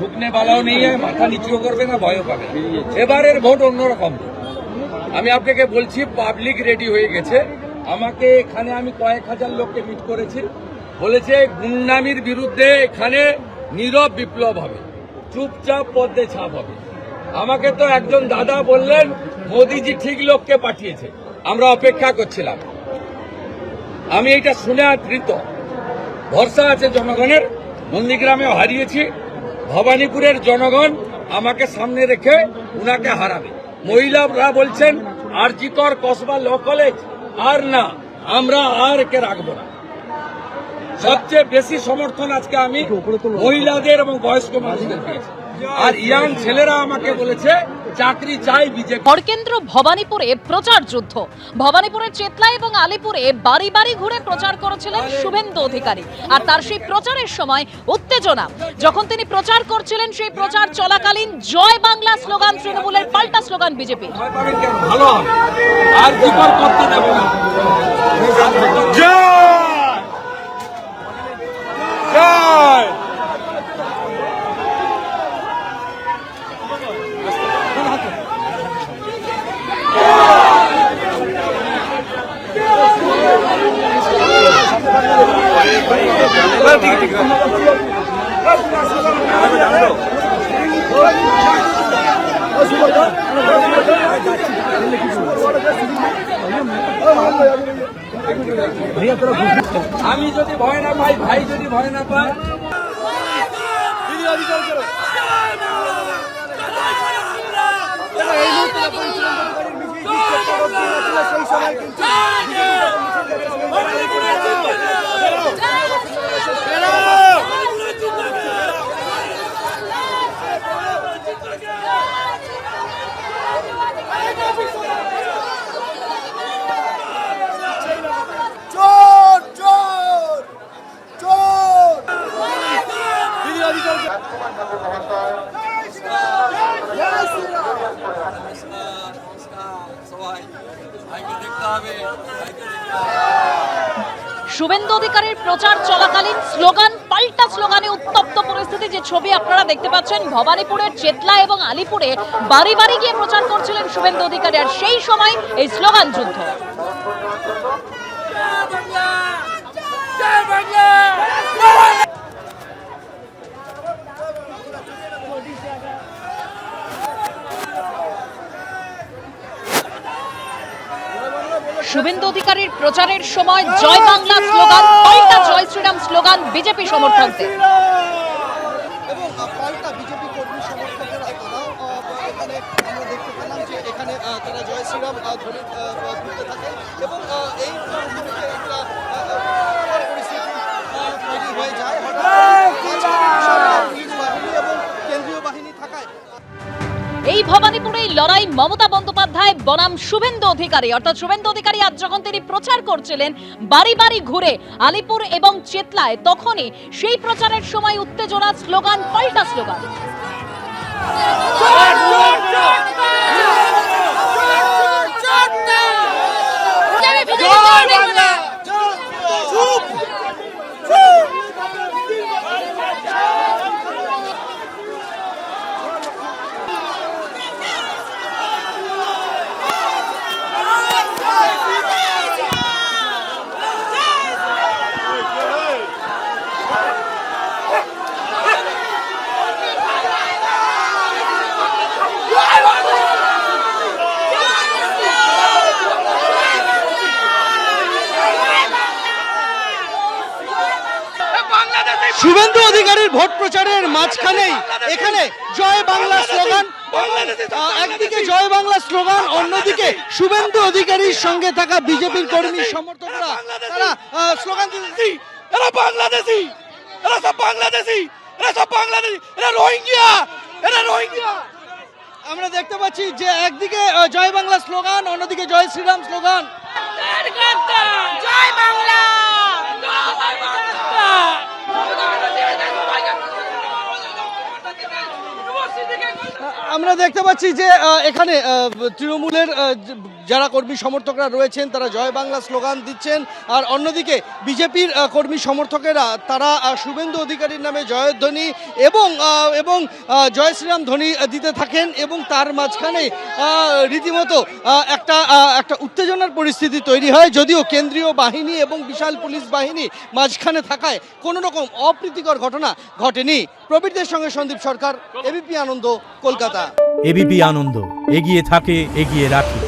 झुकने वालाও नहीं है, মাথা নিচু করবে না, ভয়ও পাবে। এবারের ভোট অন্যরকম। আমি আপনাকে বলছি, পাবলিক রেডি হয়ে গেছে। আমাকে এখানে আমি কয়েক হাজার লোককে মিট করেছি, বলেছে গুন্ডামির বিরুদ্ধে এখানে নীরব বিপ্লব হবে, চুপচাপ পদ্মে ছাপ হবে। আমাকে তো একজন দাদা বললেন মোদিজি ঠিক লোককে পাঠিয়েছে, আমরা অপেক্ষা করছিলাম। আমি এটা শুনে আপ্লুত। ভরসা আছে জনগণের, নন্দীগ্রামেও হারিয়েছি, ভবানীপুরের জনগণ আমাকে সামনে রেখে উনাকে হারাবে। মহিলারা বলছেন আরজিকর কসবা ল কলেজ আর না, আমরা আর কে রাখবো না। সবচেয়ে বেশি সমর্থন আজকে আমি মহিলাদের এবং বয়স্ক মানুষদের পেয়েছি। আর ইয়াং ছেলেরা আমাকে বলেছে চাকরি চাই বিজেপি। ভরকেন্দ্র ভবানীপুরে প্রচার যুদ্ধ। ভবানীপুরের চেতলা এবং আলিপুরে বাড়ি বাড়ি ঘুরে প্রচার করেছিলেন শুভেন্দু অধিকারী। আর তার সেই প্রচারের সময় উত্তেজনা। যখন তিনি প্রচার করছিলেন, সেই প্রচার চলাকালীন জয় বাংলা স্লোগান তৃণমূলের, পাল্টা স্লোগান বিজেপি। ভালো হবে আর কি করতে দেব না। আমি যদি ভয় না পাই, ভাই যদি ভয় না পায়, শুভেন্দু অধিকারীর প্রচার চলাকালীন স্লোগান পাল্টা স্লোগানে উত্তপ্ত পরিস্থিতি। যে ছবি আপনারা দেখতে পাচ্ছেন, ভবানীপুরের চেতলা এবং আলিপুরে বাড়ি বাড়ি গিয়ে প্রচার করছিলেন শুভেন্দু অধিকারী। আর সেই সময় এই স্লোগান যুদ্ধ। শুভেন্দু অধিকারীর প্রচারের সময় জয় বাংলা স্লোগান, পাল্টা জয় শ্রীরাম স্লোগান বিজেপি সমর্থকদের। এবং পাল্টা বিজেপি কর্মী সমর্থকেরা তারাও এখানে আমরা দেখতে পেলাম যে এখানে তারা জয় শ্রীরাম ধ্বনি তুলতে থাকে এবং এই একটা পরিস্থিতি তৈরি হয়ে যায় পুলিশ বাহিনী এবং কেন্দ্রীয় বাহিনী থাকায়। এই ভবানীপুরেই লড়াই মমতা বন্দ্যোপাধ্যায় বনাম শুভেন্দু অধিকারী। অর্থাৎ শুভেন্দু অধিকারী আজ যখন তিনি প্রচার করছিলেন বাড়ি বাড়ি ঘুরে আলিপুর এবং চেতলায়, তখনই সেই প্রচারের সময় উত্তেজনা, স্লোগান পাল্টা স্লোগান। শুভেন্দু অধিকারীর ভোট প্রচারের মাঝখানেই এখানে জয় বাংলা স্লোগান, একদিকে জয় বাংলা স্লোগান, অন্যদিকে শুভেন্দু অধিকারীর সঙ্গে থাকা বিজেপির কর্মী সমর্থকরা তারা স্লোগান দিচ্ছেন, এরা বাংলাদেশি, এরা সব বাংলাদেশি, এরা সব বাংলাদেশি, এরা রোহিঙ্গা, এরা রোহিঙ্গা। আমরা দেখতে পাচ্ছি যে একদিকে জয় বাংলা স্লোগান, অন্যদিকে জয় শ্রীরাম স্লোগান। জয় বাংলা। আমরা দেখতে পাচ্ছি যে এখানে তৃণমূলের যারা কর্মী সমর্থকরা রয়েছেন তারা জয় বাংলা স্লোগান দিচ্ছেন, আর অন্যদিকে বিজেপির কর্মী সমর্থকেরা তারা শুভেন্দু অধিকারীর নামে জয়ধ্বনি এবং জয় শ্রীরাম ধ্বনি দিতে থাকেন, এবং তার মাঝখানে রীতিমতো একটা উত্তেজনার পরিস্থিতি তৈরি হয়। যদিও কেন্দ্রীয় বাহিনী এবং বিশাল পুলিশ বাহিনী মাঝখানে থাকায় কোনো রকম অপ্রীতিকর ঘটনা ঘটেনি। প্রবীরদের সঙ্গে সন্দীপ সরকার, এবিপি আনন্দ, কলকাতা। এবিপি আনন্দ, এগিয়ে থাকে, এগিয়ে রাখে।